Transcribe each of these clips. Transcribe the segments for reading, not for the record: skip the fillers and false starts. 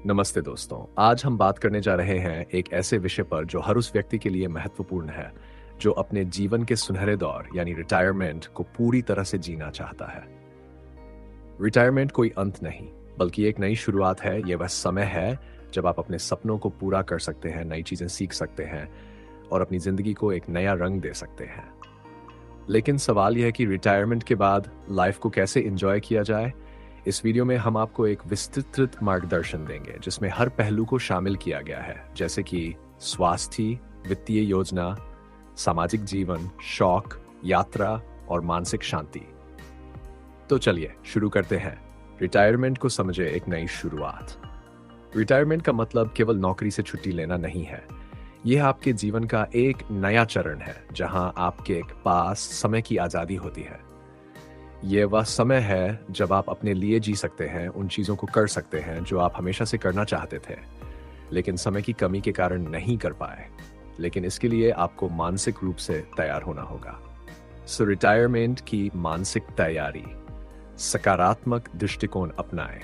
नमस्ते दोस्तों। आज हम बात करने जा रहे हैं एक ऐसे विषय पर जो हर उस व्यक्ति के लिए महत्वपूर्ण है जो अपने जीवन के सुनहरे दौर यानी रिटायरमेंट को पूरी तरह से जीना चाहता है। रिटायरमेंट कोई अंत नहीं, बल्कि एक नई शुरुआत है। यह वह समय है जब आप अपने सपनों को पूरा कर सकते हैं, नई चीजें सीख सकते हैं और अपनी जिंदगी को एक नया रंग दे सकते हैं। लेकिन सवाल यह है कि रिटायरमेंट के बाद लाइफ को कैसे एंजॉय किया जाए। इस वीडियो में हम आपको एक विस्तृत मार्गदर्शन देंगे जिसमें हर पहलू को शामिल किया गया है, जैसे कि स्वास्थ्य, वित्तीय योजना, सामाजिक जीवन, शौक, यात्रा और मानसिक शांति। तो चलिए शुरू करते हैं। रिटायरमेंट को समझे एक नई शुरुआत। रिटायरमेंट का मतलब केवल नौकरी से छुट्टी लेना नहीं है। यह आपके जीवन का एक नया चरण है जहां आपके पास समय की आजादी होती है। यह वह समय है जब आप अपने लिए जी सकते हैं, उन चीजों को कर सकते हैं जो आप हमेशा से करना चाहते थे, लेकिन समय की कमी के कारण नहीं कर पाए। लेकिन इसके लिए आपको मानसिक रूप से तैयार होना होगा। सो रिटायरमेंट की मानसिक तैयारी। सकारात्मक दृष्टिकोण अपनाएं।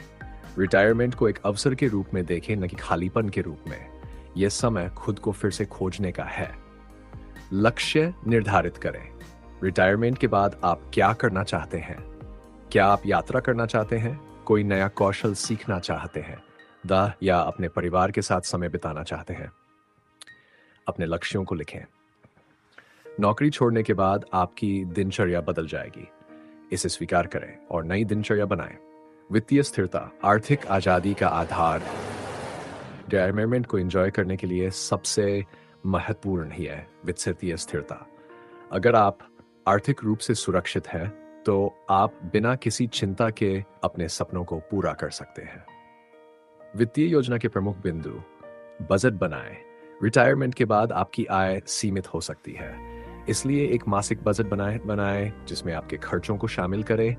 रिटायरमेंट को एक अवसर के रूप में देखें, न कि खालीपन के रूप में। यह समय खुद को फिर से खोजने का है। लक्ष्य निर्धारित करें। रिटायरमेंट के बाद आप क्या करना चाहते हैं? क्या आप यात्रा करना चाहते हैं, कोई नया कौशल सीखना चाहते हैं, या अपने परिवार के साथ समय बिताना चाहते हैं? अपने लक्ष्यों को लिखें। नौकरी छोड़ने के बाद आपकी दिनचर्या बदल जाएगी, इसे स्वीकार करें और नई दिनचर्या बनाएं। वित्तीय स्थिरता, आर्थिक आजादी का आधार। रिटायरमेंट को एंजॉय करने के लिए सबसे महत्वपूर्ण ही है वित्तीय स्थिरता। अगर आप आर्थिक रूप से सुरक्षित हैं, तो आप बिना किसी चिंता के अपने सपनों को पूरा कर सकते हैं। वित्तीय योजना के प्रमुख बिंदु। बजट बनाएं। रिटायरमेंट के बाद आपकी आय सीमित हो सकती है, इसलिए एक मासिक बजट बनाएं जिसमें आपके खर्चों को शामिल करें।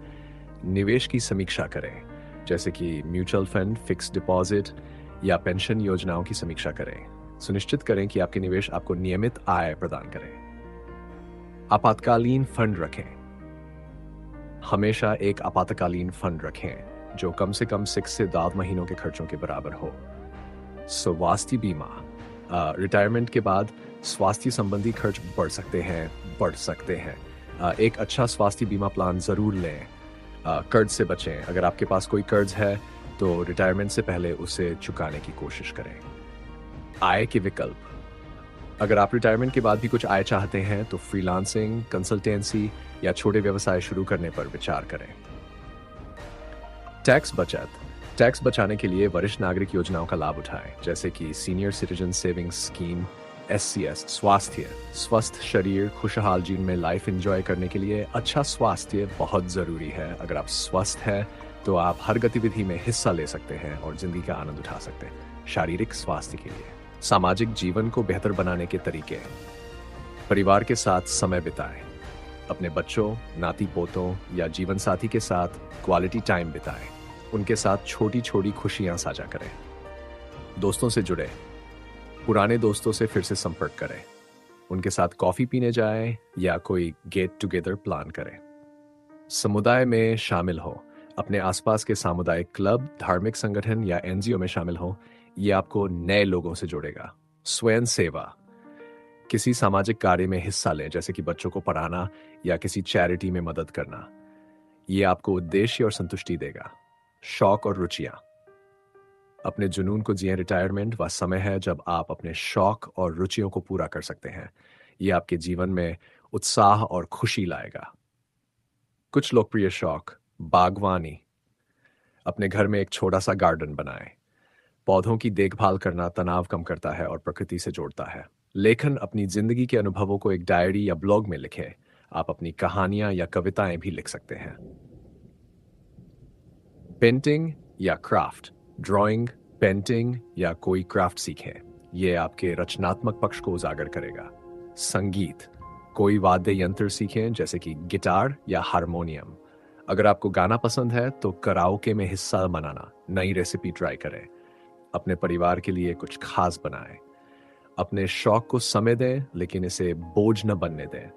निवेश की समीक्षा करें, जैसे कि म्यूचुअल फंड, फिक्स्ड डिपॉजिट या पेंशन योजनाओं की समीक्षा करें। सुनिश्चित करें कि आपके निवेश आपको नियमित आय प्रदान करें। आपातकालीन फंड रखें। हमेशा एक आपातकालीन फंड रखें जो कम से कम 6 से 10 महीनों के खर्चों के बराबर हो। स्वास्थ्य बीमा। रिटायरमेंट के बाद स्वास्थ्य संबंधी खर्च बढ़ सकते हैं। एक अच्छा स्वास्थ्य बीमा प्लान जरूर लें। कर्ज से बचें। अगर आपके पास कोई कर्ज है तो रिटायरमेंट से पहले उसे चुकाने की कोशिश करें। आय के विकल्प। अगर आप रिटायरमेंट के बाद भी कुछ आय चाहते हैं तो फ्रीलांसिंग, कंसल्टेंसी या छोटे व्यवसाय शुरू करने पर विचार करें। टैक्स बचत। टैक्स बचाने के लिए वरिष्ठ नागरिक योजनाओं का लाभ उठाएं, जैसे कि senior citizen savings scheme, SCS। स्वास्थ्य। स्वस्थ शरीर, खुशहाल जीवन में लाइफ एंजॉय करने के लिए अच्छा स्वास्थ्य बहुत जरूरी है। अगर आप स्वस्थ हैं तो आप हर गतिविधि में हिस्सा ले सकते हैं और जिंदगी का आनंद उठा सकते हैं। शारीरिक स्वास्थ्य के लिए। सामाजिक जीवन को बेहतर बनाने के तरीके। परिवार के साथ समय बिताएं। अपने बच्चों, नाती पोतों या जीवन साथी के साथ क्वालिटी टाइम बिताएं। उनके साथ छोटी छोटी खुशियां साझा करें। दोस्तों से जुड़े। पुराने दोस्तों से फिर से संपर्क करें। उनके साथ कॉफी पीने जाएं या कोई गेट टुगेदर प्लान करें। समुदाय में शामिल हो। अपने आसपास के सामुदायिक क्लब, धार्मिक संगठन या NGO में शामिल हो। ये आपको नए लोगों से जोड़ेगा। स्वयं सेवा। किसी सामाजिक कार्य में हिस्सा लें, जैसे कि बच्चों को पढ़ाना या किसी चैरिटी में मदद करना। ये आपको उद्देश्य और संतुष्टि देगा। शौक और रुचियां। अपने जुनून को जिए। रिटायरमेंट वह समय है जब आप अपने शौक और रुचियों को पूरा कर सकते हैं। ये आपके जीवन में उत्साह और खुशी लाएगा। कुछ लोकप्रिय शौक। बागवानी। अपने घर में एक छोटा सा गार्डन बनाएं। पौधों की देखभाल करना तनाव कम करता है और प्रकृति से जोड़ता है। लेखन। अपनी जिंदगी के अनुभवों को एक डायरी या ब्लॉग में लिखें। आप अपनी कहानियां या कविताएं भी लिख सकते हैं। पेंटिंग या क्राफ्ट। ड्राइंग, पेंटिंग या कोई क्राफ्ट सीखें। यह आपके रचनात्मक पक्ष को उजागर करेगा। संगीत। कोई वाद्य यंत्र सीखें, जैसे कि गिटार या हारमोनियम। अगर आपको गाना पसंद है तो कराओके में हिस्सा बनाना, नई रेसिपी ट्राई करें। अपने परिवार के लिए कुछ खास बनाएं। अपने शौक को समय दें, लेकिन इसे बोझ न बनने दें।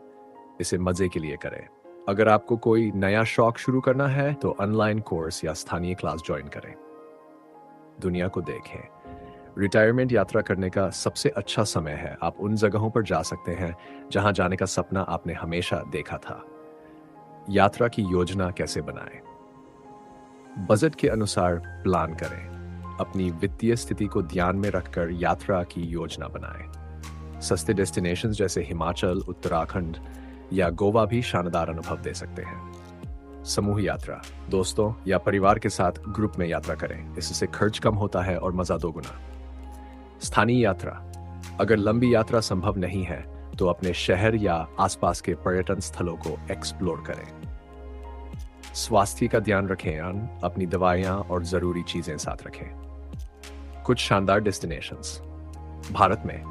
इसे मजे के लिए करें। अगर आपको कोई नया शौक शुरू करना है तो ऑनलाइन कोर्स या स्थानीय क्लास ज्वाइन करें। दुनिया को देखें। रिटायरमेंट यात्रा करने का सबसे अच्छा समय है। आप उन जगहों पर जा सकते हैं जहां जाने का सपना आपने हमेशा देखा था। यात्रा की योजना कैसे बनाएं? बजट के अनुसार प्लान करें। अपनी वित्तीय स्थिति को ध्यान में रखकर यात्रा की योजना बनाएं। सस्ते डेस्टिनेशंस जैसे हिमाचल, उत्तराखंड या गोवा भी शानदार अनुभव दे सकते हैं। समूह यात्रा, दोस्तों या परिवार के साथ ग्रुप में यात्रा करें। इससे खर्च कम होता है और मजा दोगुना। स्थानीय यात्रा, अगर लंबी यात्रा संभव नहीं है तो अपने शहर या आसपास के पर्यटन स्थलों को एक्सप्लोर करें। स्वास्थ्य का ध्यान रखें, अपनी दवाइयां और जरूरी चीजें साथ रखें। कुछ शानदार डेस्टिनेशंस भारत में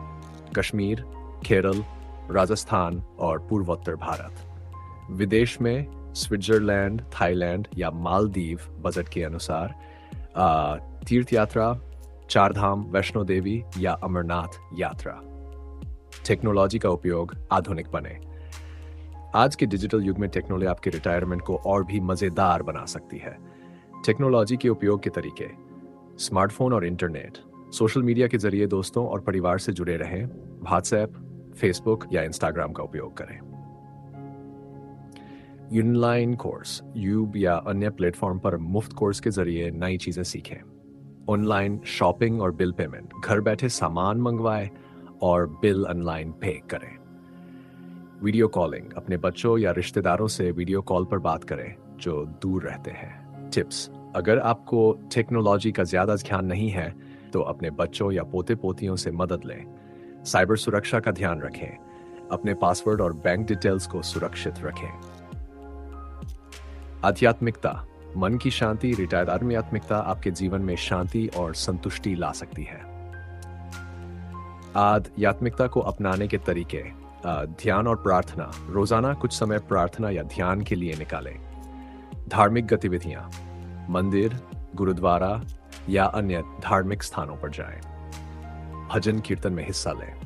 कश्मीर, केरल, राजस्थान और पूर्वोत्तर भारत। विदेश में स्विट्जरलैंड, थाईलैंड या मालदीव बजट के अनुसार। तीर्थ यात्रा, चारधाम, वैष्णो देवी या अमरनाथ यात्रा। टेक्नोलॉजी का उपयोग आधुनिक बने। आज के डिजिटल युग में टेक्नोलॉजी आपके रिटायरमेंट को और भी मजेदार बना सकती है। टेक्नोलॉजी के उपयोग के तरीके, स्मार्टफोन और इंटरनेट, सोशल मीडिया के जरिए दोस्तों और परिवार से जुड़े रहें। व्हाट्सएप, फेसबुक या इंस्टाग्राम का उपयोग करें। ऑनलाइन कोर्स, यूट्यूब या अन्य प्लेटफॉर्म पर मुफ्त कोर्स के जरिए नई चीजें सीखें। ऑनलाइन शॉपिंग और बिल पेमेंट, घर बैठे सामान मंगवाएं और बिल ऑनलाइन पे करें। वीडियो कॉलिंग, अपने बच्चों या रिश्तेदारों से वीडियो कॉल पर बात करें जो दूर रहते हैं। टिप्स, अगर आपको टेक्नोलॉजी का ज्यादा ध्यान नहीं है तो अपने बच्चों या पोते पोतियों से मदद लें। साइबर सुरक्षा का ध्यान रखें। अपने पासवर्ड और बैंक डिटेल्स को सुरक्षित रखें। आध्यात्मिकता, मन की शांति, रिटायर्ड आध्यात्मिकता आपके जीवन में शांति और संतुष्टि ला सकती है। आध्यात्मिकता को अपनाने के तरीके, ध्यान और प्रार्थना, रोजाना कुछ समय प्रार्थना या ध्यान के लिए निकालें। धार्मिक गतिविधियां, मंदिर, गुरुद्वारा या अन्य धार्मिक स्थानों पर जाएं। भजन कीर्तन में हिस्सा लें।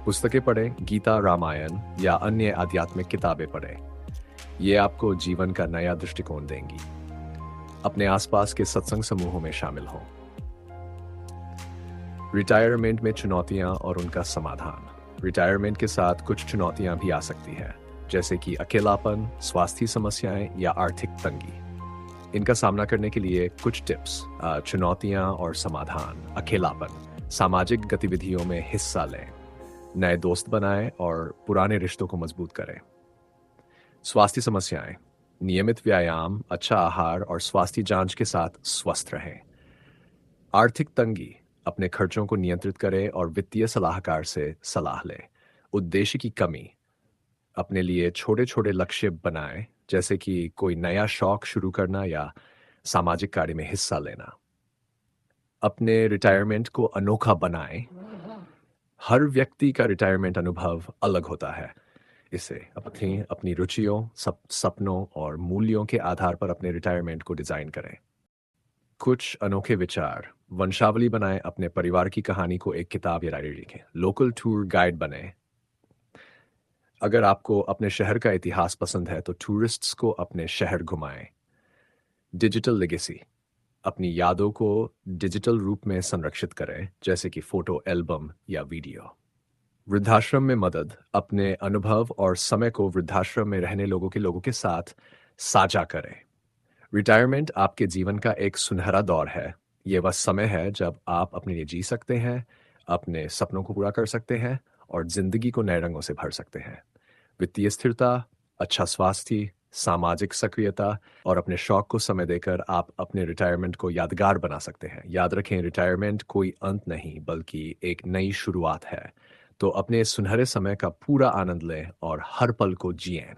पुस्तकें पढ़ें, गीता, रामायण या अन्य आध्यात्मिक किताबें पढ़ें। ये आपको जीवन का नया दृष्टिकोण देंगी। अपने आसपास के सत्संग समूहों में शामिल हों। रिटायरमेंट में चुनौतियां और उनका समाधान। रिटायरमेंट के साथ कुछ चुनौतियां भी आ सकती है, जैसे कि अकेलापन, स्वास्थ्य समस्याएं या आर्थिक तंगी। इनका सामना करने के लिए कुछ टिप्स। चुनौतियां और समाधान। अकेलापन, सामाजिक गतिविधियों में हिस्सा लें। नए दोस्त बनाएं और पुराने रिश्तों को मजबूत करें। स्वास्थ्य समस्याएं, नियमित व्यायाम, अच्छा आहार और स्वास्थ्य जांच के साथ स्वस्थ रहें। आर्थिक तंगी, अपने खर्चों को नियंत्रित करें और वित्तीय सलाहकार से सलाह लें। उद्देश्य की कमी, अपने लिए छोटे छोटे लक्ष्य बनाएं, जैसे कि कोई नया शौक शुरू करना या सामाजिक कार्य में हिस्सा लेना। अपने रिटायरमेंट को अनोखा बनाएं। हर व्यक्ति का रिटायरमेंट अनुभव अलग होता है। इसे अपनी रुचियों, सपनों और मूल्यों के आधार पर अपने रिटायरमेंट को डिजाइन करें। कुछ अनोखे विचार। वंशावली बनाएं, अपने परिवार की कहानी को एक किताब या डायरी लिखें। लोकल टूर गाइड बने। अगर आपको अपने शहर का इतिहास पसंद है तो टूरिस्ट्स को अपने शहर घुमाएं। डिजिटल लेगेसी, अपनी यादों को डिजिटल रूप में संरक्षित करें, जैसे कि फोटो एल्बम या वीडियो। वृद्धाश्रम में मदद, अपने अनुभव और समय को वृद्धाश्रम में रहने लोगों के साथ साझा करें। रिटायरमेंट आपके जीवन का एक सुनहरा दौर है। ये वह समय है जब आप अपने लिए जी सकते हैं, अपने सपनों को पूरा कर सकते हैं और जिंदगी को नए रंगों से भर सकते हैं। वित्तीय स्थिरता, अच्छा स्वास्थ्य, सामाजिक सक्रियता और अपने शौक को समय देकर आप अपने रिटायरमेंट को यादगार बना सकते हैं। याद रखें, रिटायरमेंट कोई अंत नहीं बल्कि एक नई शुरुआत है। तो अपने सुनहरे समय का पूरा आनंद लें और हर पल को जिएं।